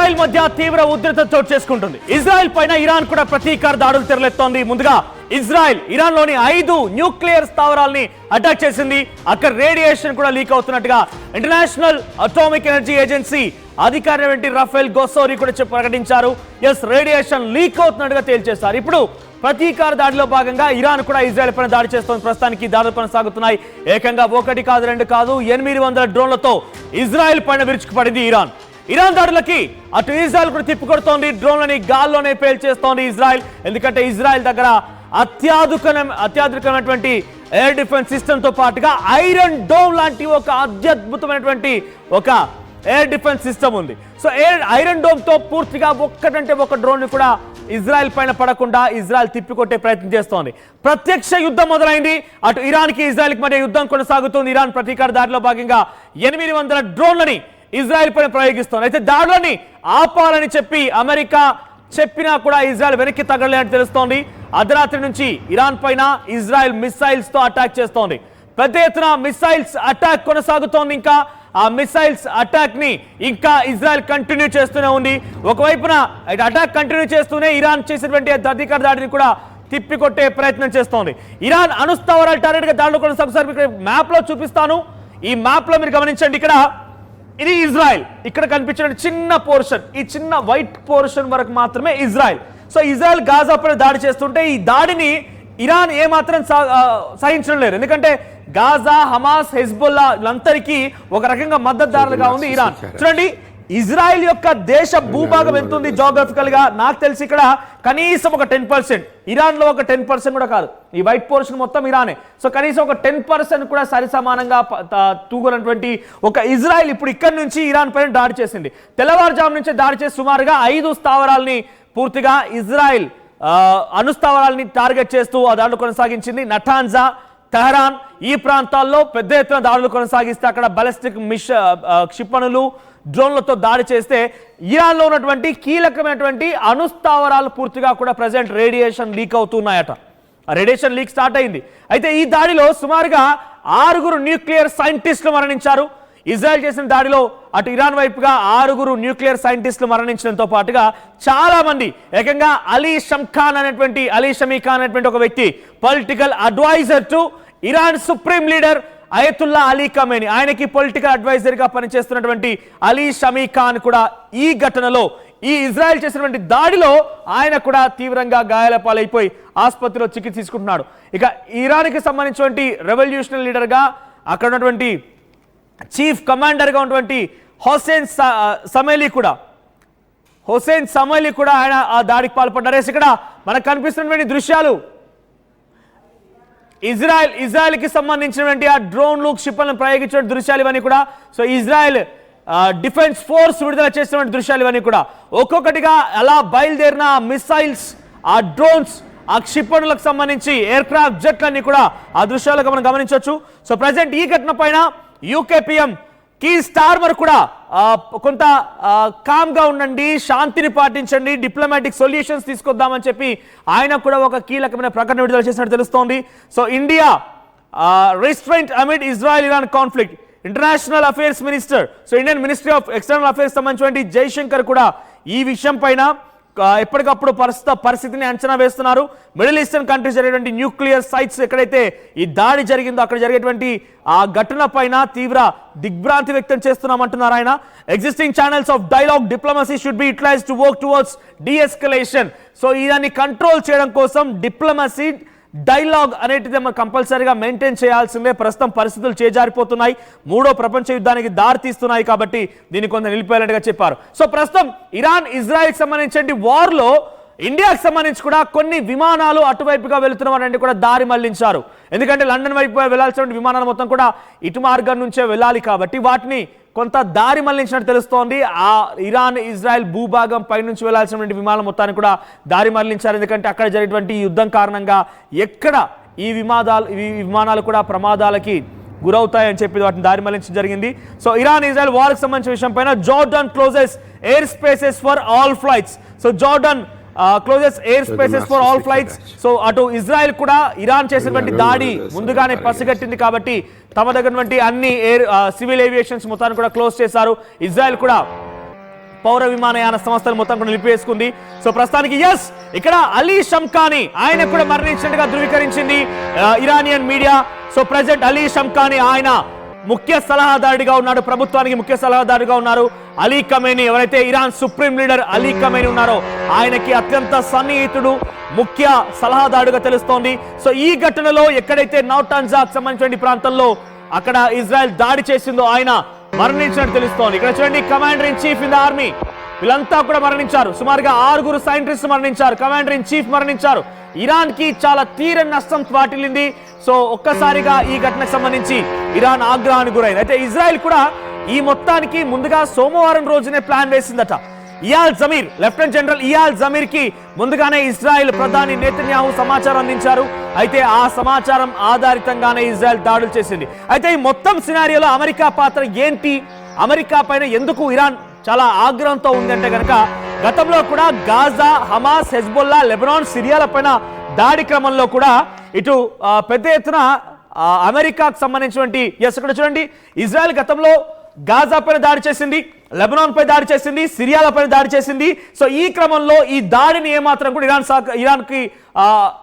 Israel మధ్య తీవ్ర ఉద్రిక్తత చోటు చేసుకుంటుంది. ఇజ్రాయెల్ పైన ఇరాన్ కూడా ప్రతీకార దాడులు తెరలేస్తోంది. ముందుగా ఇజ్రాయెల్ ఇరాన్ లోని 5 న్యూక్లియర్ స్థావరాల్ని అటాక్ చేసింది. అక్కడ రేడియేషన్ కూడా లీక్ అవుతున్నట్టుగా ఇంటర్నేషనల్ అటామిక్ ఎనర్జీ ఏజెన్సీ అధికారి రఫేల్ గోసోరి కూడా ప్రకటించారు. రేడియేషన్ లీక్ అవుతున్నట్టుగా తేల్చేశారు. ఇప్పుడు ప్రతీకార దాడిలో భాగంగా ఇరాన్ కూడా ఇజ్రాయెల్ పైన దాడి చేస్తోంది. ప్రస్తుతానికి దాడులు కొనసాగుతున్నాయి. ఏకంగా 1 కాదు 2 కాదు 800 డ్రోన్లతో ఇజ్రాయెల్ పైన విరుచుకుపడింది ఇరాన్ దాడులకి అటు ఇజ్రాయెల్ కూడా తిప్పికొడుతోంది. డ్రోన్లని గాల్లోనే పేల్చేస్తోంది ఇజ్రాయెల్. ఎందుకంటే ఇజ్రాయెల్ దగ్గర అత్యాధునికమైనటువంటి ఎయిర్ డిఫెన్స్ సిస్టమ్ తో పాటుగా ఐరన్ డోమ్ లాంటి ఒక అత్యద్భుతమైనటువంటి ఒక ఎయిర్ డిఫెన్స్ సిస్టమ్ ఉంది. సో ఐరన్ డోమ్ తో పూర్తిగా ఒక్కటంటే ఒక డ్రోన్ ని కూడా ఇజ్రాయెల్ పైన పడకుండా ఇజ్రాయెల్ తిప్పికొట్టే ప్రయత్నం చేస్తోంది. ప్రత్యక్ష యుద్ధం మొదలైంది. అటు ఇరాన్ కి ఇజ్రాయెల్ కి మధ్య యుద్ధం కొనసాగుతుంది. ఇరాన్ ప్రతీకార దాడిలో భాగంగా 800 డ్రోన్లని ఇజ్రాయెల్ పైన ప్రయోగిస్తోంది. అయితే దాడులని ఆపాలని చెప్పి అమెరికా చెప్పినా కూడా ఇజ్రాయెల్ వెనక్కి తగ్గలేదని తెలుస్తోంది. అర్ధరాత్రి నుంచి ఇరాన్ పైన ఇజ్రాయెల్ మిసైల్స్ తో అటాక్ చేస్తోంది. పెద్ద ఎత్తున మిసైల్స్ అటాక్ కొనసాగుతోంది. ఇంకా ఆ మిసైల్స్ అటాక్ ని ఇంకా ఇజ్రాయెల్ కంటిన్యూ చేస్తూనే ఉంది. ఒకవైపున అటాక్ కంటిన్యూ చేస్తూనే ఇరాన్ చేసినటువంటి ప్రతీకార దాడిని కూడా తిప్పికొట్టే ప్రయత్నం చేస్తోంది. ఇరాన్ అణుస్థావరాలు టార్గెట్ గా దాడులు కొనసాగుతారు. మ్యాప్ లో చూపిస్తాను. ఈ మ్యాప్ లో మీరు గమనించండి. ఇది ఇజ్రాయెల్. ఇక్కడ కనిపించిన చిన్న పోర్షన్, ఈ చిన్న వైట్ పోర్షన్ వరకు మాత్రమే ఇజ్రాయెల్. సో ఇజ్రాయెల్ గాజా పైన దాడి చేస్తుంటే ఈ దాడిని ఇరాన్ ఏమాత్రం సహించడం లేదు. ఎందుకంటే గాజా, హమాస్, హెజ్బుల్లా వీళ్ళందరికీ ఒక రకంగా మద్దతుదారులుగా ఉంది ఇరాన్. చూడండి ఇజ్రాయెల్ యొక్క దేశ భూభాగం ఎంత ఉంది జాగ్రఫికల్ గా. నాకు తెలిసి ఇక్కడ కనీసం ఒక 10%, ఇరాన్ లో ఒక 10% కూడా కాదు. ఈ వైట్ పోర్షన్ మొత్తం ఇరానే. సో కనీసం ఒక 10% కూడా సరి సమానంగా తూగునటువంటి ఒక ఇజ్రాయెల్ ఇప్పుడు ఇక్కడి నుంచి ఇరాన్ పైన దాడి చేసింది. తెల్లవారుజాము నుంచి దాడి చేసి సుమారుగా 5 స్థావరాలని పూర్తిగా ఇజ్రాయెల్ అణుస్థావరాలని టార్గెట్ చేస్తూ ఆ దాడులు కొనసాగించింది. నటాన్జా, తెహరాన్ ఈ ప్రాంతాల్లో పెద్ద ఎత్తున దాడులు కొనసాగిస్తే అక్కడ బాలిస్టిక్ క్షిపణులు, డ్రోన్లతో దాడి చేస్తే ఇరాన్లో ఉన్నటువంటి కీలకమైనటువంటి అణుస్థావరాలు పూర్తిగా కూడా ప్రజెంట్ రేడియేషన్ లీక్ అవుతున్నాయట. ఆ రేడియేషన్ లీక్ స్టార్ట్ అయింది. అయితే ఈ దాడిలో సుమారుగా 6 న్యూక్లియర్ సైంటిస్టులు మరణించారు. ఇజ్రాయెల్ చేసిన దాడిలో అటు ఇరాన్ వైపుగా 6 న్యూక్లియర్ సైంటిస్టులు మరణించడంతో పాటుగా చాలా మంది, ఏకంగా అలీ షమీ ఖాన్ అనేటువంటి ఒక వ్యక్తి, political adviser to Iran supreme leader Ayatollah Ali Khamenei, ఆయనకి పొలిటికల్ అడ్వైజర్ గా పనిచేస్తున్నటువంటి అలీ షమీ ఖాన్ కూడా ఈ ఘటనలో, ఈ ఇజ్రాయెల్ చేసినటువంటి దాడిలో ఆయన కూడా తీవ్రంగా గాయాల పాలైపోయి ఆసుపత్రిలో చికిత్స తీసుకుంటున్నాడు. ఇక ఇరాన్కి సంబంధించినటువంటి రెవల్యూషనరీ లీడర్ గా అక్కడ ఉన్నటువంటి చీఫ్ కమాండర్ గా ఉన్నటువంటి హుసేన్ సమేలి కూడా ఆయన ఆ దాడికి పాల్పడ్డారు. ఇక్కడ మనకు కనిపిస్తున్నటువంటి దృశ్యాలు ఇజ్రాయెల్ కి సంబంధించినటువంటి ఆ డ్రోన్లు, క్షిపణులను ప్రయోగించిన దృశ్యాలు ఇవన్నీ కూడా. సో ఇజ్రాయెల్ డిఫెన్స్ ఫోర్స్ విడుదల చేసినటువంటి దృశ్యాలు ఇవన్నీ కూడా. ఒక్కొక్కటిగా అలా బయలుదేరిన మిసైల్స్, ఆ డ్రోన్స్, ఆ క్షిపణులకు సంబంధించి ఎయిర్ క్రాఫ్ట్ జెట్లన్నీ కూడా ఆ దృశ్యాలుగా మనం గమనించవచ్చు. సో ప్రజెంట్ ఈ ఘటన పైన యూకే PM కీర్ స్టార్మర్ కూడా కొంత కామ్ గా ఉండండి, శాంతిని పాటించండి, డిప్లొమాటిక్ సొల్యూషన్స్ తీసుకొద్దామని చెప్పి ఆయన కూడా ఒక కీలకమైన ప్రకటన విడుదల చేసినట్టు తెలుస్తోంది. So India restraint amid Israel Iran conflict, international affairs minister, so Indian ministry of external affairs సంబంధించిన జైశంకర్ కూడా ఈ విషయం పైన ఎప్పటికప్పుడు పరిస్థితిని అంచనా వేస్తున్నారు. మిడిల్ ఈస్టర్న్ కంట్రీస్ జరిగేటువంటి న్యూక్లియర్ సైట్స్ ఎక్కడైతే ఈ దాడి జరిగిందో అక్కడ జరిగేటువంటి ఆ ఘటన పైన తీవ్ర దిగ్భ్రాంతి వ్యక్తం చేస్తున్నామంటున్నారు ఆయన. Existing channels of dialogue diplomacy should be utilised to work towards deescalation. So ఇదాన్ని కంట్రోల్ చేయడం కోసం డిప్లొమసీ, డైలాగ్ అనేటిది మనం కంపల్సరీగా మెయింటైన్ చేయాల్సిందే. ప్రస్తుతం పరిస్థితులు చేజారిపోతున్నాయి, 3వ ప్రపంచ యుద్ధానికి దారి తీస్తున్నాయి కాబట్టి దీన్ని కొంత నిలిపేయాలంటగా చెప్పారు. సో ప్రస్తుతం ఇరాన్ ఇజ్రాయెల్కి సంబంధించిన వార్లో ఇండియాకి సంబంధించి కూడా కొన్ని విమానాలు అటువైపుగా వెళుతున్న వాటిని కూడా దారి మళ్లించారు. ఎందుకంటే లండన్ వైపు వెళ్లాల్సిన విమానాలు మొత్తం కూడా ఇటు మార్గం నుంచే వెళ్ళాలి కాబట్టి వాటిని కొంత దారి మళ్లించినట్టు తెలుస్తోంది. ఆ ఇరాన్ ఇజ్రాయెల్ భూభాగం పైనుంచి వెళ్లాల్సినటువంటి విమానం మొత్తాన్ని కూడా దారి మళ్లించారు. ఎందుకంటే అక్కడ జరిగినటువంటి యుద్ధం కారణంగా ఎక్కడ ఈ విమానాలు కూడా ప్రమాదాలకి గురవుతాయని చెప్పి వాటిని దారి మళ్లించడం జరిగింది. సో ఇరాన్ ఇజ్రాయెల్ వార్కి సంబంధించిన విషయం పైన Jordan closes air spaces for all flights. So Jordan closes air spaces for all flights. So అటు ఇజ్రాయెల్ కూడా ఇరాన్ చేసినటువంటి దాడి ముందుగానే పసిగట్టింది కాబట్టి తమ దగ్గర అన్ని సివిల్ ఏవియేషన్స్ మొత్తాన్ని కూడా క్లోజ్ చేశారు. ఇజ్రాయెల్ కూడా పౌర విమానయాన సంస్థలు మొత్తం కూడా నిలిపివేసుకుంది. సో ప్రస్తుతానికి ఇక్కడ అలీ షమ్ఖానీ ఆయన కూడా మరణించినట్టుగా ధృవీకరించింది Iranian media. So president Ali Shamkhani ఆయన ముఖ్య సలహాదారుడిగా ఉన్నాడు, ప్రభుత్వానికి ముఖ్య సలహాదారుడిగా ఉన్నారు. అలీ ఖమేనీ ఎవరైతే Iran supreme leader Ali Khamenei ఉన్నారో ఆయనకి అత్యంత సన్నిహితుడు, ముఖ్య సలహాదారుడుగా తెలుస్తోంది. సో ఈ ఘటనలో ఎక్కడైతే నౌటాన్జాకు సంబంధించిన ప్రాంతంలో అక్కడ ఇజ్రాయెల్ దాడి చేసిందో ఆయన మరణించినట్టు తెలుస్తోంది. ఇక్కడ చూడండి, commander in chief in the army వీళ్ళంతా కూడా మరణించారు. సుమారుగా 6 సైంటిస్టులు మరణించారు, కమాండర్ ఇన్ చీఫ్ మరణించారు. ఇరాన్ కి చాలా తీరని నష్టం వాటిల్లింది. సో ఒక్కసారిగా ఈ ఘటనకు సంబంధించి ఇరాన్ ఆగ్రహానికి గురైంది. అయితే ఇజ్రాయెల్ కూడా ఈ మొత్తానికి ముందుగా సోమవారం రోజునే ప్లాన్ వేసిందట. లెఫ్టినెంట్ జనరల్ ఇయాల్ జమీర్ కి ముందుగానే ఇజ్రాయెల్ ప్రధాని నెతన్యాహు సమాచారం అందించారు. అయితే ఆ సమాచారం ఆధారితంగానే ఇజ్రాయెల్ దాడులు చేసింది. అయితే ఈ మొత్తం సినారియోలో అమెరికా పాత్ర ఏంటి, అమెరికా పైన ఎందుకు ఇరాన్ చాలా ఆగ్రహంతో ఉంది అంటే కనుక గతంలో కూడా గాజా, హమాస్, హెజ్బొల్లా, లెబనాన్, సిరియాల పైన దాడి క్రమంలో కూడా ఇటు పెద్ద ఎత్తున అమెరికాకు సంబంధించినటువంటి ఇక్కడ చూడండి, ఇజ్రాయెల్ గతంలో గాజా పైన దాడి చేసింది, లెబనాన్ పై దాడి చేసింది, సిరియాల పైన దాడి చేసింది. సో ఈ క్రమంలో ఈ దాడిని ఏమాత్రం కూడా ఇరాన్కి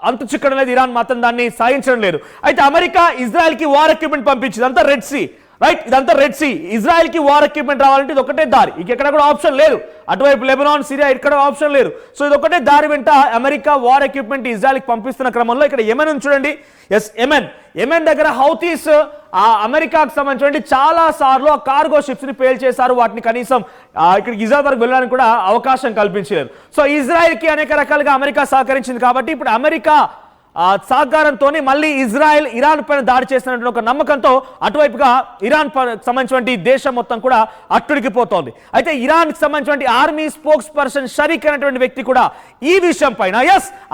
అంతు చిక్కడం లేదు, ఇరాన్ మాత్రం దాన్ని సాధించడం లేదు. అయితే అమెరికా ఇజ్రాయెల్ కి వార్ ఎక్విప్మెంట్ పంపించింది, అంతా రెడ్ సీ, రైట్, ఇదంతా రెడ్ సీ. ఇజ్రాయెల్ కి వార్ ఎక్విప్మెంట్ రావాలంటే ఇది ఒకటే దారి, ఎక్కడ కూడా ఆప్షన్ లేదు. అటువైపు లెబనాన్, సిరియా ఇక్కడ ఆప్షన్ లేదు. సో ఇది ఒకటే దారి వెంట అమెరికా వార్ ఎక్విప్మెంట్ ఇజ్రాయెల్ కి పంపిస్తున్న క్రమంలో ఇక్కడ యెమెన్ చూడండి, యెమెన్ దగ్గర హౌతీస్ అమెరికాకు సంబంధించి చాలా సార్లు ఆ కార్గో షిప్స్ ని పేల్ చేశారు. వాటిని కనీసం ఇక్కడ ఇజ్రాయెల్ వరకు వెళ్ళడానికి కూడా అవకాశం కల్పించలేదు. సో ఇజ్రాయెల్ కి అనేక రకాలుగా అమెరికా సహకరించింది కాబట్టి ఇప్పుడు అమెరికా సహకారంతో మళ్ళీ ఇజ్రాయెల్ ఇరాన్ పైన దాడి చేసినటువంటి ఒక నమ్మకంతో అటువైపుగా ఇరాన్ సంబంధించిన దేశం మొత్తం కూడా అట్టుడికిపోతోంది. అయితే ఇరాన్ కి సంబంధించిన ఆర్మీ స్పోక్స్ పర్సన్ షరీక్ అనేటువంటి వ్యక్తి కూడా ఈ విషయం పైన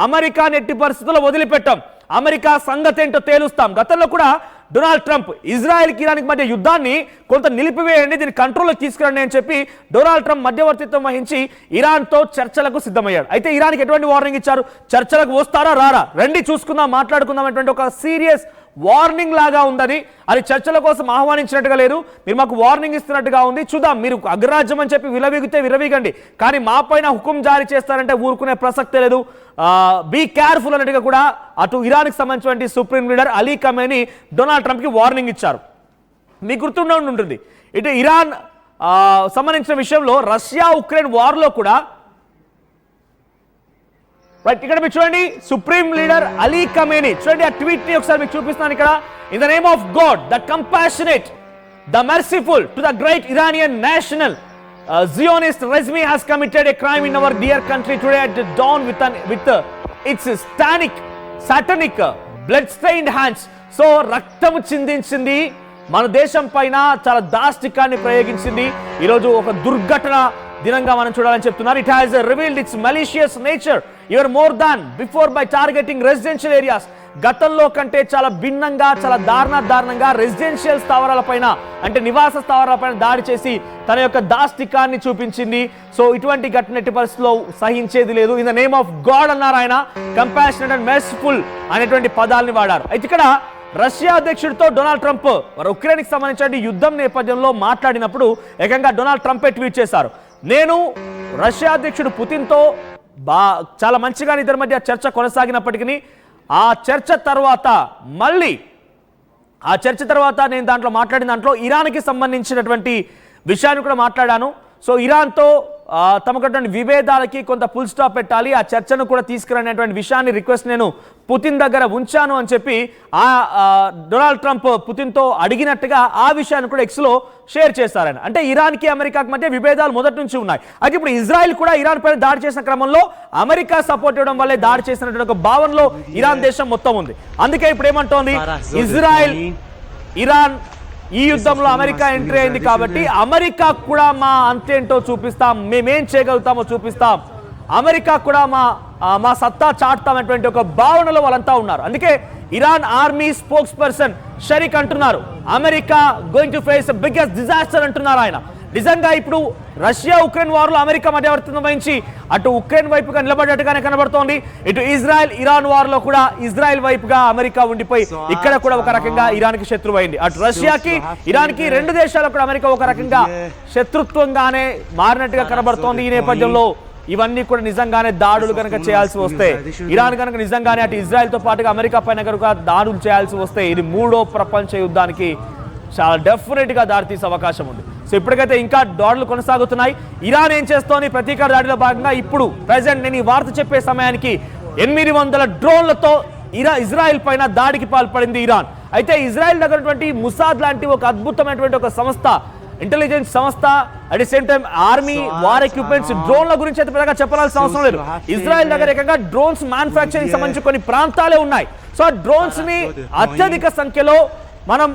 అమెరికాని ఎట్టి పరిస్థితుల్లో వదిలిపెట్టాం, అమెరికా సంగతి ఏంటో తేలుస్తాం. గతంలో కూడా డొనాల్డ్ ట్రంప్ ఇజ్రాయెల్ కి ఇరాన్కి మధ్య యుద్ధాన్ని కొంత నిలిపివేయండి, దీన్ని కంట్రోల్లోకి తీసుకురండి అని చెప్పి డొనాల్డ్ ట్రంప్ మధ్యవర్తిత్వం వహించి ఇరాన్తో చర్చలకు సిద్ధమయ్యాడు. అయితే ఇరాన్కి ఎటువంటి వార్నింగ్ ఇచ్చారు, చర్చలకు వస్తారా రారా, రండి చూసుకుందాం మాట్లాడుకుందాం అనేటువంటి ఒక సీరియస్ వార్నింగ్ లాగా ఉందని, అది చర్చల కోసం ఆహ్వానించినట్టుగా లేదు, మీరు మాకు వార్నింగ్ ఇస్తున్నట్టుగా ఉంది, చూద్దాం మీరు అగ్రరాజ్యం అని చెప్పి విరవీగండి, కానీ మా పైన హుకుం జారీ చేస్తారంటే ఊరుకునే ప్రసక్తే లేదు, బీ కేర్ఫుల్ అన్నట్టుగా కూడా అటు ఇరాన్కి సంబంధించిన supreme leader Ali Khamenei Donald ట్రంప్కి వార్నింగ్ ఇచ్చారు. మీకు గుర్తుండే ఉంటుంది, ఇటు ఇరాన్ సంబంధించిన విషయంలో రష్యా ఉక్రెయిన్ వార్లో కూడా రైట్ ఇక్కడ మీరు చూడండి, సుప్రీం లీడర్ అలీ ఖమేనీ చూడండి ఆ ట్వీట్ ని ఒకసారి మీకు చూపిస్తున్నాను ఇక్కడ. In the name of God, the compassionate, the merciful, to the great Iranian national Zionist regime has committed a crime in our dear country today at dawn with its satanic blood-stained hands. So రక్తము చిందించింది, మన దేశం పైన చాలా దాష్టికాన్ని ప్రయోగించింది. ఈరోజు ఒక దుర్ఘటన దినంగా మనం చూడాలని చెప్తున్నారు. It has revealed it's malicious nature even more than before by targeting residential areas. గతంలో కంటే చాలా భిన్నంగా, చాలా దారుణంగా రెసిడెన్షియల్ స్థావరాలపైన అంటే నివాస స్థావరాలపైన దాడి చేసి తన యొక్క దాష్టికాన్ని చూపించింది. సో ఇటువంటి ఘటన ఎట్టి పరిస్థితుల్లో సహించేది లేదు. In the name of God అన్నారు ఆయన, కంపాషనేట్ అండ్ మెర్సిఫుల్ అనేటువంటి పదాలని వాడారు. అయితే ఇక్కడ రష్యా అధ్యక్షుడితో డొనాల్డ్ ట్రంప్ ఉక్రెయిన్ కి సంబంధించిన యుద్ధం నేపథ్యంలో మాట్లాడినప్పుడు ఏకంగా డొనాల్డ్ ట్రంపే ట్వీట్ చేశారు, నేను రష్యా అధ్యక్షుడు పుతిన్తో చాలా మంచిగా ఇద్దరి మధ్య చర్చ కొనసాగినప్పటికీ ఆ చర్చ తర్వాత నేను దాంట్లో మాట్లాడిన దాంట్లో ఇరాన్కి సంబంధించినటువంటి విషయాన్ని కూడా మాట్లాడాను. సో ఇరాన్తో తమకున్నటువంటి విభేదాలకి కొంత ఫుల్ స్టాప్ పెట్టాలి, ఆ చర్చను కూడా తీసుకురనేటువంటి విషయాన్ని రిక్వెస్ట్ నేను పుతిన్ దగ్గర ఉంచాను అని చెప్పి డొనాల్డ్ ట్రంప్ పుతిన్తో అడిగినట్టుగా ఆ విషయాన్ని కూడా ఎక్స్లో షేర్ చేశారని. అంటే ఇరాన్కి అమెరికాకి మధ్య విభేదాలు మొదటి నుంచి ఉన్నాయి. అయితే ఇప్పుడు ఇజ్రాయెల్ కూడా ఇరాన్ పైన దాడి చేసిన క్రమంలో అమెరికా సపోర్ట్ ఇవ్వడం వల్లే దాడి చేసినటువంటి ఒక భావనలో ఇరాన్ దేశం మొత్తం ఉంది. అందుకే ఇప్పుడు ఏమంటోంది, ఇజ్రాయెల్ ఇరాన్ ఈ యుద్ధంలో అమెరికా ఎంట్రీ అయింది కాబట్టి అమెరికా కూడా మా అంతేంటో చూపిస్తాం, మేమేం చేయగలుగుతామో చూపిస్తాం, అమెరికా కూడా మా సత్తా చాటుతామనేటువంటి ఒక భావనలో వాళ్ళంతా ఉన్నారు. అందుకే ఇరాన్ ఆర్మీ స్పోక్స్ పర్సన్ షరీక్ అంటున్నారు, America going to face biggest disaster అంటున్నారు ఆయన. నిజంగా ఇప్పుడు రష్యా ఉక్రెయిన్ వార్లో అమెరికా మధ్యవర్తిత్వం వహించి అటు ఉక్రెయిన్ వైపుగా నిలబడ్డట్టుగానే కనబడుతోంది. ఇటు ఇజ్రాయెల్ ఇరాన్ వార్లో కూడా ఇజ్రాయెల్ వైపుగా అమెరికా ఉండిపోయి ఇక్కడ కూడా ఒక రకంగా ఇరాన్కి శత్రువైంది. అటు రష్యాకి ఇరాన్కి రెండు దేశాలకు కూడా అమెరికా ఒక రకంగా శత్రుత్వంగానే మారినట్టుగా కనబడుతోంది. ఈ నేపథ్యంలో ఇవన్నీ కూడా నిజంగానే దాడులు కనుక చేయాల్సి వస్తే, ఇరాన్ కనుక నిజంగానే అటు ఇజ్రాయెల్తో పాటుగా అమెరికా పైన కనుక దాడులు చేయాల్సి వస్తే ఇది మూడో ప్రపంచ యుద్ధానికి చాలా డెఫినెట్గా దారితీసే అవకాశం ఉంది. సో ఇప్పటికైతే ఇంకా దాడులు కొనసాగుతున్నాయి. ఇరాన్ ఏం చేస్తోంది? ప్రతీకార దాడిలో భాగంగా ఇప్పుడు ప్రెసెంట్ నేను ఈ వార్త చెప్పే సమయానికి 800 డ్రోన్లతో ఇజ్రాయెల్ పైన దాడికి పాల్పడింది ఇరాన్. అయితే ఇజ్రాయెల్ దగ్గర ముసాద్ లాంటి ఒక అద్భుతమైనటువంటి ఒక సంస్థ, ఇంటెలిజెన్స్ సంస్థ, at the same time army war equipments, డ్రోన్ల గురించి అయితే పెద్దగా చెప్పాల్సిన అవసరం లేదు. ఇజ్రాయెల్ దగ్గర ఏకంగా డ్రోన్స్ మ్యానుఫ్యాక్చరింగ్ సంబంధించి కొన్ని ప్రాంతాలే ఉన్నాయి. సో ఆ డ్రోన్స్ ని అత్యధిక సంఖ్యలో మనం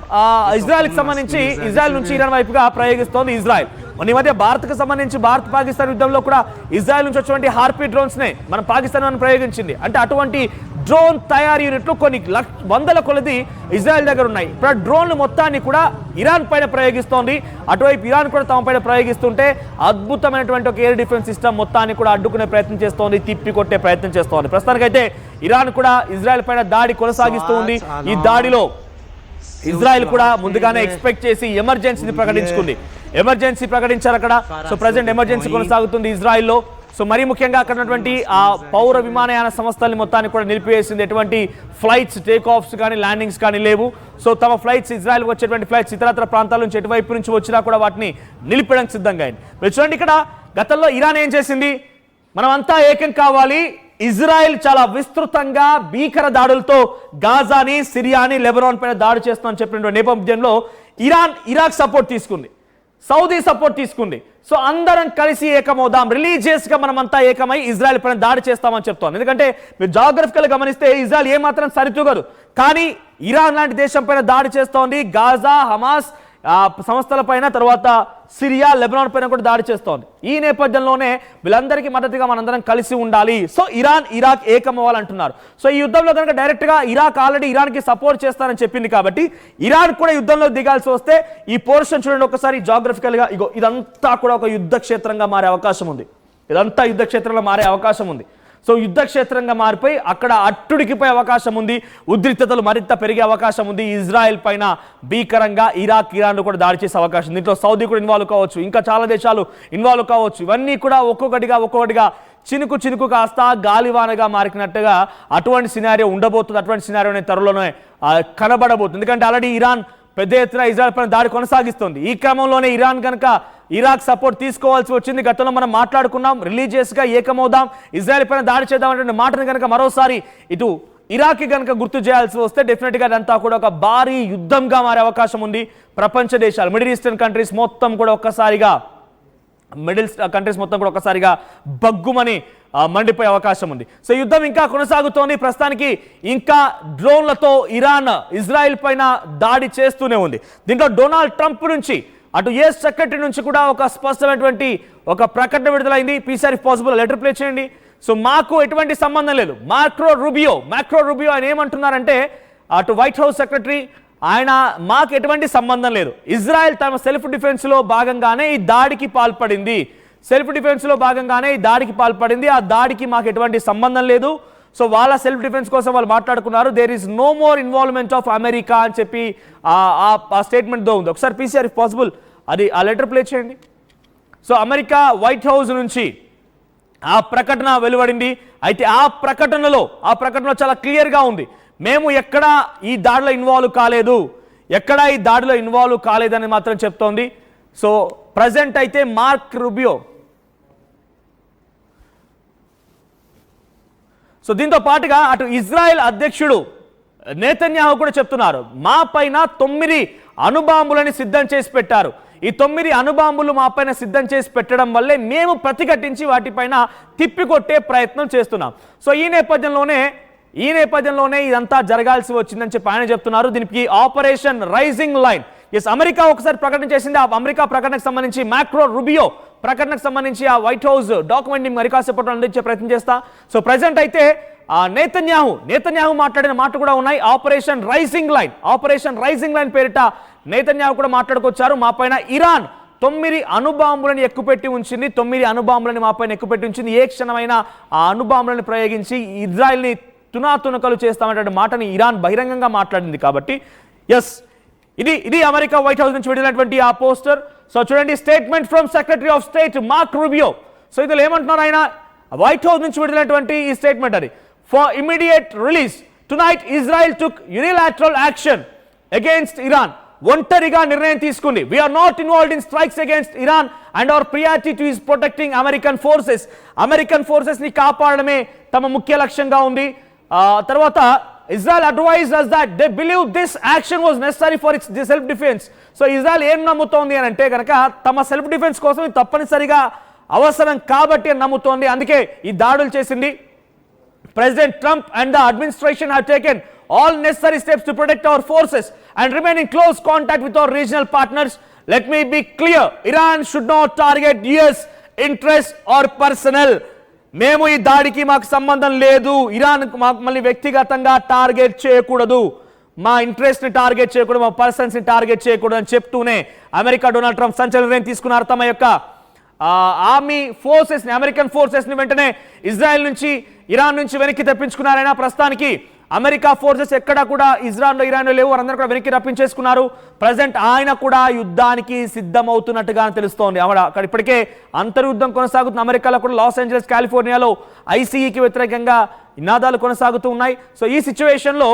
ఇజ్రాయెల్కి సంబంధించి ఇజ్రాయెల్ నుంచి ఇరాన్ వైపుగా ప్రయోగిస్తోంది ఇజ్రాయెల్. ఈ మధ్య భారత్కు సంబంధించి భారత్ పాకిస్తాన్ యుద్ధంలో కూడా ఇజ్రాయెల్ నుంచి వచ్చినటువంటి హార్పీ డ్రోన్స్ నే మనం పాకిస్తాన్ ప్రయోగించింది. అంటే అటువంటి డ్రోన్ తయారీ యూనిట్లు కొన్ని వందల కొలది ఇజ్రాయెల్ దగ్గర ఉన్నాయి. ఇప్పుడు ఆ డ్రోన్లు మొత్తాన్ని కూడా ఇరాన్ పైన ప్రయోగిస్తోంది. అటువైపు ఇరాన్ కూడా తమ పైన ప్రయోగిస్తుంటే అద్భుతమైనటువంటి ఒక ఎయిర్ డిఫెన్స్ సిస్టమ్ మొత్తాన్ని కూడా అడ్డుకునే ప్రయత్నం చేస్తోంది, తిప్పి కొట్టే ప్రయత్నం చేస్తోంది. ప్రస్తుతానికైతే ఇరాన్ కూడా ఇజ్రాయెల్ పైన దాడి కొనసాగిస్తూ ఉంది. ఈ దాడిలో ఇజ్రాయెల్ కూడా ముందుగానే ఎక్స్పెక్ట్ చేసి ఎమర్జెన్సీని ప్రకటించుకుంది. ఎమర్జెన్సీ ప్రకటించారు అక్కడ. సో ప్రెసెంట్ ఎమర్జెన్సీ కొనసాగుతుంది ఇజ్రాయెల్లో. సో మరీ ముఖ్యంగా అక్కడ ఉన్నటువంటి ఆ పౌర విమానయాన సంస్థల్ని మొత్తాన్ని కూడా నిలిపివేసింది. ఎటువంటి ఫ్లైట్స్ టేక్ ఆఫ్స్ కానీ ల్యాండింగ్స్ కానీ లేవు. సో తమ ఫ్లైట్స్ ఇజ్రాయెల్కి వచ్చేటువంటి ఫ్లైట్స్ ఇతరత్ర ప్రాంతాల నుంచి ఎటువైపు నుంచి వచ్చినా కూడా వాటిని నిలిపడానికి సిద్ధంగా అయింది. మీరు చూడండి, ఇక్కడ గతంలో ఇరాన్ ఏం చేసింది? మనమంతా ఏకం కావాలి, ఇజ్రాయెల్ చాలా విస్తృతంగా భీకర దాడులతో గాజాని, సిరియాని, లెబనాన్ పైన దాడి చేస్తామని చెప్పిన నేపథ్యంలో ఇరాన్ ఇరాక్ సపోర్ట్ తీసుకుంది, సౌదీ సపోర్ట్ తీసుకుంది. సో అందరం కలిసి ఏకమవుదాం, రిలీజియస్ గా మనమంతా ఏకమై ఇజ్రాయెల్ పైన దాడి చేస్తామని చెప్తాను. ఎందుకంటే మీరు జాగ్రఫికల్ గమనిస్తే ఇజ్రాయెల్ ఏమాత్రం సరితూగదు, కానీ ఇరాన్ లాంటి దేశం పైన దాడి చేస్తోంది. గాజా, హమాస్ సంస్థల పైన, తర్వాత సిరియా, లెబనాన్ పైన కూడా దాడి చేస్తోంది. ఈ నేపథ్యంలోనే వీళ్ళందరికీ మద్దతుగా మనందరం కలిసి ఉండాలి. సో ఇరాన్ ఇరాక్ ఏకమవ్వాలంటున్నారు. సో ఈ యుద్ధంలో కనుక డైరెక్ట్ గా ఇరాక్ ఆల్రెడీ ఇరాన్ కి సపోర్ట్ చేస్తానని చెప్పింది కాబట్టి ఇరాన్ కూడా యుద్ధంలో దిగాల్సి వస్తే ఈ పోర్షన్ చూడండి ఒకసారి జాగ్రఫికల్ గా, ఇగో ఇదంతా కూడా ఒక యుద్ధ క్షేత్రంగా మారే అవకాశం ఉంది. ఇదంతా యుద్ధ క్షేత్రంగా మారే అవకాశం ఉంది. సో యుద్ధ క్షేత్రంగా మారిపోయి అక్కడ అట్టుడికిపోయే అవకాశం ఉంది, ఉద్రిక్తతలు మరింత పెరిగే అవకాశం ఉంది. ఇజ్రాయెల్ పైన భీకరంగా ఇరాక్, ఇరాన్ కూడా దాడి చేసే అవకాశం ఉంది. దీంట్లో సౌదీ కూడా ఇన్వాల్వ్ కావచ్చు, ఇంకా చాలా దేశాలు ఇన్వాల్వ్ కావచ్చు. ఇవన్నీ కూడా ఒక్కొక్కటిగా చినుకు చినుకు కాస్త గాలివానగా మారినట్టుగా అటువంటి సినారియో ఉండబోతుంది. అటువంటి సినారియో త్వరలోనే కనబడబోతుంది. ఎందుకంటే ఆల్రెడీ ఇరాన్ పెద్ద ఎత్తున ఇజ్రాయెల్ పైన దాడి కొనసాగిస్తుంది. ఈ క్రమంలోనే ఇరాన్ కనుక ఇరాక్ సపోర్ట్ తీసుకోవాల్సి వచ్చింది. గతంలో మనం మాట్లాడుకున్నాం, రిలీజియస్ గా ఏకమవుదాం, ఇజ్రాయెల్ పైన దాడి చేద్దాం అనే మాటను కనుక మరోసారి ఇటు ఇరాక్ కనుక గుర్తు చేయాల్సి వస్తే డెఫినెట్ గా అదంతా కూడా ఒక భారీ యుద్ధంగా మారే అవకాశం ఉంది. ప్రపంచ దేశాలు, మిడిల్ ఈస్టర్న్ కంట్రీస్ మొత్తం కూడా ఒక్కసారిగా బగ్గుమని మండిపోయే అవకాశం ఉంది. సో యుద్ధం ఇంకా కొనసాగుతోంది. ప్రస్తుతానికి ఇంకా డ్రోన్లతో ఇరాన్ ఇజ్రాయెల్ పైన దాడి చేస్తూనే ఉంది. దీంట్లో డొనాల్డ్ ట్రంప్ నుంచి, అటు యుఎస్ సెక్రటరీ నుంచి కూడా ఒక స్పష్టమైనటువంటి ఒక ప్రకటన విడుదలైంది. PCR if possible letter play చేయండి. సో మాకు ఎటువంటి సంబంధం లేదు. మ్యాక్రో రూబియో ఆయన ఏమంటున్నారంటే, అటు వైట్ హౌస్ సెక్రటరీ ఆయన, మాకు ఎటువంటి సంబంధం లేదు, ఇజ్రాయెల్ తమ సెల్ఫ్ డిఫెన్స్ లో భాగంగానే ఈ దాడికి పాల్పడింది, ఆ దాడికి మాకు ఎటువంటి సంబంధం లేదు. సో వాళ్ళ సెల్ఫ్ డిఫెన్స్ కోసం వాళ్ళు మాట్లాడుకున్నారు. There is no more involvement of America అని చెప్పి ఆ స్టేట్మెంట్ దో ఉంది. ఒకసారి పీసీఆర్ ఇఫ్ పాసిబుల్ అది ఆ లెటర్ ప్లే చేయండి. సో అమెరికా వైట్ హౌస్ నుంచి ఆ ప్రకటన వెలువడింది. అయితే ఆ ప్రకటనలో చాలా క్లియర్గా ఉంది, మేము ఎక్కడా ఈ దాడిలో ఇన్వాల్వ్ కాలేదని మాత్రం చెప్తోంది. సో ప్రజెంట్ అయితే మార్క్ రూబియో, సో దీంతో పాటుగా అటు ఇజ్రాయెల్ అధ్యక్షుడు నేతన్యాహు కూడా చెప్తున్నారు, మా పైన 9 అణుబాంబులని సిద్ధం చేసి పెట్టారు. ఈ 9 అణుబాంబులు మా పైన సిద్ధం చేసి పెట్టడం వల్లే మేము ప్రతిఘటించి వాటిపైన తిప్పికొట్టే ప్రయత్నం చేస్తున్నాం. సో ఈ నేపథ్యంలోనే ఇదంతా జరగాల్సి వచ్చిందని చెప్పి ఆయన చెప్తున్నారు. దీనికి operation rising lion, as America ఒకసారి ప్రకటన చేసింది. ఆ అమెరికా ప్రకటనకు సంబంధించి మ్యాక్రో రూబియో ప్రకటనకు సంబంధించి ఆ వైట్ హౌస్ డాక్యుమెంట్ ని మరి కాసేపట్లో అందించే ప్రయత్నం చేస్తా. సో ప్రెసెంట్ అయితే నేతన్యాహు మాట్లాడిన మాట కూడా ఉన్నాయి. ఆపరేషన్ రైజింగ్ లైన్ పేరిట నేతన్యాహు కూడా మాట్లాడుకొచ్చారు. మా పైన ఇరాన్ 9 అణుబాంబులను ఎక్కుపెట్టి ఉంచింది. 9 అణుబాంబులను మాపైన ఎక్కుపెట్టి ఉంచింది. ఏ క్షణమైనా ఆ అణుబాంబులను ప్రయోగించి ఇజ్రాయెల్ని తునాతునకలు చేస్తామనే మాటని ఇరాన్ బహిరంగంగా మాట్లాడింది. కాబట్టి ఎస్, ఇది అమెరికా వైట్ హౌస్ నుంచి విడుదలైనటువంటి ఆ పోస్టర్. సో చూడండి, statement from secretary of state mark Rubio. So ఇందులో ఏమంటున్నారు ఆయన, వైట్ హౌస్ నుంచి విడుదలైనటువంటి ఈ స్టేట్మెంట్ అది. For immediate release tonight Israel took unilateral action against Iran. ఒంటరిగా నిర్ణయం తీసుకుంది. We're not involved in strikes against Iran and our priority to is protecting American forces. American forces ని కాపాడమే తమ ముఖ్య లక్ష్యంగా ఉంది. తర్వాత Israel advised us that they believe this action was necessary for its self defense. So Israel ఏం నమ్ముతోంది అని అంటే కనుక తమ సెల్ఫ్ డిఫెన్స్ కోసం ఇది తప్పనిసరిగా అవసరం కాబట్టి అని నమ్ముతోంది. అందుకే ఈ దాడులు చేసింది. President Trump and the administration have taken all necessary steps to protect our forces and remain in close contact with our regional partners. Let me be clear, Iran should not target US interests or personnel. మేము ఈ దాడికి మాకు సంబంధం లేదు. Iran మళ్ళీ వ్యక్తిగతంగా target చేయకూడదు, మా ఇంట్రెస్ట్ని టార్గెట్ చేయకూడదు, మా పర్సన్స్ని టార్గెట్ చేయకూడదు అని చెప్తూనే అమెరికా డొనాల్డ్ ట్రంప్ సంచలన నిర్ణయం తీసుకున్నారు. తమ యొక్క ఆర్మీ ఫోర్సెస్ని, అమెరికన్ ఫోర్సెస్ని వెంటనే ఇజ్రాయెల్ నుంచి, ఇరాన్ నుంచి వెనక్కి తెప్పించుకున్నారైనా ప్రస్తుతానికి అమెరికా ఫోర్సెస్ ఎక్కడా కూడా ఇరాన్లో లేవు. వారందరూ కూడా వెనక్కి రప్పించేసుకున్నారు. ప్రజెంట్ ఆయన కూడా యుద్ధానికి సిద్ధమవుతున్నట్టుగా తెలుస్తోంది. అక్కడ ఇప్పటికే అంతర్యుద్ధం కొనసాగుతుంది. అమెరికాలో కూడా లాస్ ఏంజలస్, కాలిఫోర్నియాలో ఐసీఈకి వ్యతిరేకంగా నినాదాలు కొనసాగుతూ ఉన్నాయి. సో ఈ సిచ్యువేషన్లో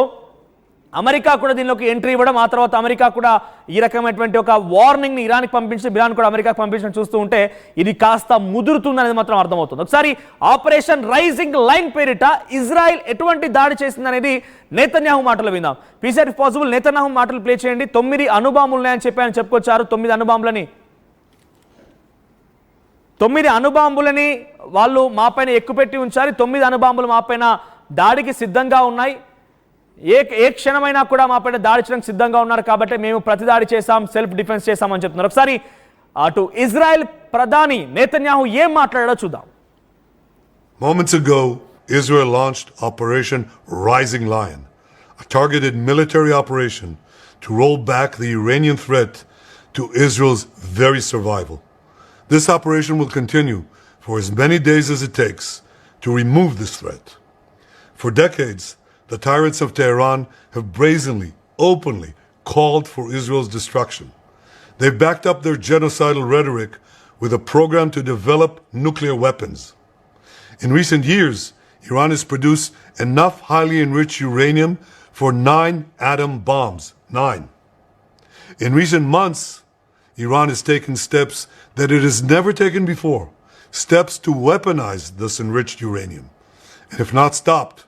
అమెరికా కూడా దీనిలోకి ఎంట్రీ ఇవ్వడం, ఆ తర్వాత అమెరికా కూడా ఈ రకమైనటువంటి ఒక వార్నింగ్ని ఇరాన్కి పంపించి, ఇరాన్ కూడా అమెరికాకి పంపించడం చూస్తూ ఉంటే ఇది కాస్త ముదురుతుందనేది మాత్రం అర్థమవుతుంది. ఒకసారి ఆపరేషన్ రైజింగ్ లైన్ పేరిట ఇజ్రాయెల్ ఎటువంటి దాడి చేసిందనేది నేతన్యాహు మాటలు విందాం. పీసీఆర్ ఇఫ్ పాసిబుల్ నేతన్యాహు మాటలు ప్లే చేయండి. 9 అణుబాంబులు ఉన్నాయని చెప్పి చెప్పుకొచ్చారు. 9 అణుబాంబులని వాళ్ళు మాపైన ఎక్కుపెట్టి ఉంచారు. 9 అణుబాంబులు మాపైన దాడికి సిద్ధంగా ఉన్నాయి. ఏ క్షణమైనా కూడా మాపైన దాడి చేయడానికి సిద్ధంగా ఉన్నారు. కాబట్టి మేము ప్రతిదాడి చేశాం, సెల్ఫ్ డిఫెన్స్ చేశామని చెప్తున్నారు. ఒకసారి అటు ఇజ్రాయెల్ ప్రధాని నేతన్యాహు ఏం మాట్లాడాడో చూద్దాం. Moments ago, Israel launched Operation Rising Lion, a targeted military operation to roll back the Iranian threat to Israel's very survival. This operation will continue for as many days as it takes to remove this threat. For decades, the tyrants of Tehran have brazenly, openly called for Israel's destruction. They've backed up their genocidal rhetoric with a program to develop nuclear weapons. In recent years, Iran has produced enough highly enriched uranium for 9 atom bombs. 9. In recent months, Iran has taken steps that it has never taken before. Steps to weaponize this enriched uranium. And if not stopped,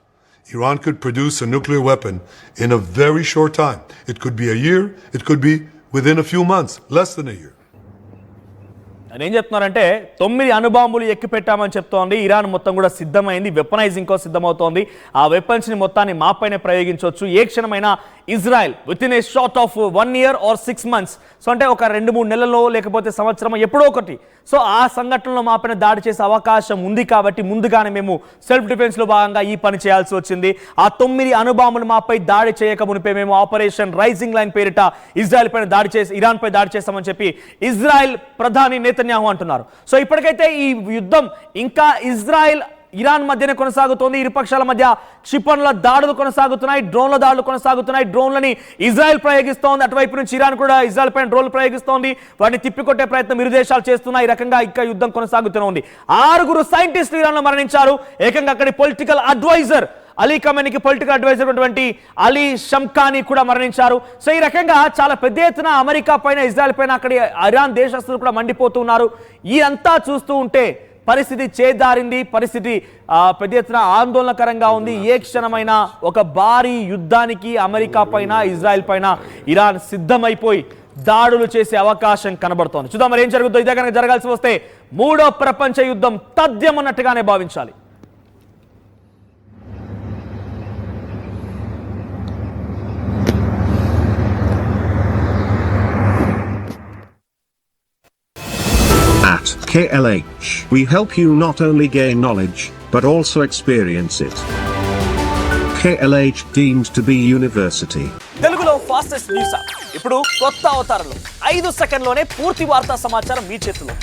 Iran could produce a nuclear weapon in a very short time. It could be a year, it could be within a few months, less than a year. ఏం చెప్తున్నారంటే 9 అణుబాంబులు ఎక్కి పెట్టామని చెప్తోంది. Iran మొత్తం కూడా సిద్ధమైంది, weaponising కోసం సిద్ధమవుతోంది. ఆ వెపన్స్ని మొత్తాన్ని మాపైన ప్రయోగించవచ్చు ఏ క్షణమైనా. Israel with in a short of 1 year or 6 months, so అంటే ఒక 2-3 నెలల్లో లేకపోతే సంవత్సరం ఎప్పుడో ఒకటి, సో ఆ సంఘటనలో మాపైన దాడి చేసే అవకాశం ఉంది. కాబట్టి ముందుగానే మేము సెల్ఫ్ డిఫెన్స్లో భాగంగా ఈ పని చేయాల్సి వచ్చింది. ఆ 9 అణుబాంబులు మాపై దాడి చేయక మునిపే మేము ఆపరేషన్ రైజింగ్ లైన్ పేరిట ఇజ్రాయెల్ పైన దాడి చేసి, ఇరాన్ పై దాడి చేస్తామని చెప్పి ఇజ్రాయెల్ ప్రధాని నేతన్యాహు అంటున్నారు. సో ఇప్పటికైతే ఈ యుద్ధం ఇంకా ఇజ్రాయెల్ ఇరాన్ మధ్యనే కొనసాగుతోంది. ఇరుపక్షాల మధ్య క్షిపణుల దాడులు కొనసాగుతున్నాయి, డ్రోన్ల దాడులు కొనసాగుతున్నాయి. డ్రోన్లని ఇజ్రాయెల్ ప్రయోగిస్తోంది, అటువైపు నుంచి ఇరాన్ కూడా ఇజ్రాయెల్ పైన డ్రోన్లు ప్రయోగిస్తోంది. వాటిని తిప్పికొట్టే ప్రయత్నం ఇరు దేశాలు చేస్తున్నాయి. ఈ రకంగా ఇంకా యుద్ధం కొనసాగుతూనే ఉంది. 6 సైంటిస్టులు ఇరాన్లో మరణించారు. ఏకంగా అక్కడి పొలిటికల్ అడ్వైజర్ అలీ ఖమేనీకి పొలిటికల్ అడ్వైజర్ ఉన్నటువంటి అలీ షమ్ఖానీ కూడా మరణించారు. సో ఈ రకంగా చాలా పెద్ద ఎత్తున అమెరికా పైన, ఇజ్రాయెల్ పైన అక్కడి ఇరాన్ దేశస్తులు కూడా మండిపోతున్నారు. ఇదంతా చూస్తూ ఉంటే పరిస్థితి చేదారింది. పరిస్థితి పెద్ద ఎత్తున ఆందోళనకరంగా ఉంది. ఏ క్షణమైనా ఒక భారీ యుద్ధానికి అమెరికా పైన, ఇజ్రాయెల్ పైన ఇరాన్ సిద్ధమైపోయి దాడులు చేసే అవకాశం కనబడుతోంది. చూద్దాం మరి ఏం జరుగుతుందో. ఇదే కనుక జరగాల్సి వస్తే 3వ ప్రపంచ యుద్ధం తథ్యమన్నట్టుగానే భావించాలి. At KLH, we help you not only gain knowledge, but also experience it. KLH deemed to be university. Telugulo fastest news app. ఇప్పుడు కొత్త అవతారంలో 5 సెకండ్లోనే పూర్తి వార్తా సమాచారం మీ చేతిలో.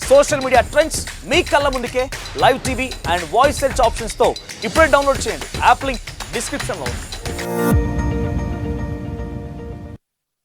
సోషల్ మీడియా ట్రెండ్స్ మీ కళ్ళ ముందుకే live TV and voice search ఆప్షన్స్తో ఇప్పుడే డౌన్లోడ్ చేయండి. యాప్ లింక్ డిస్క్రిప్షన్లో ఉంది.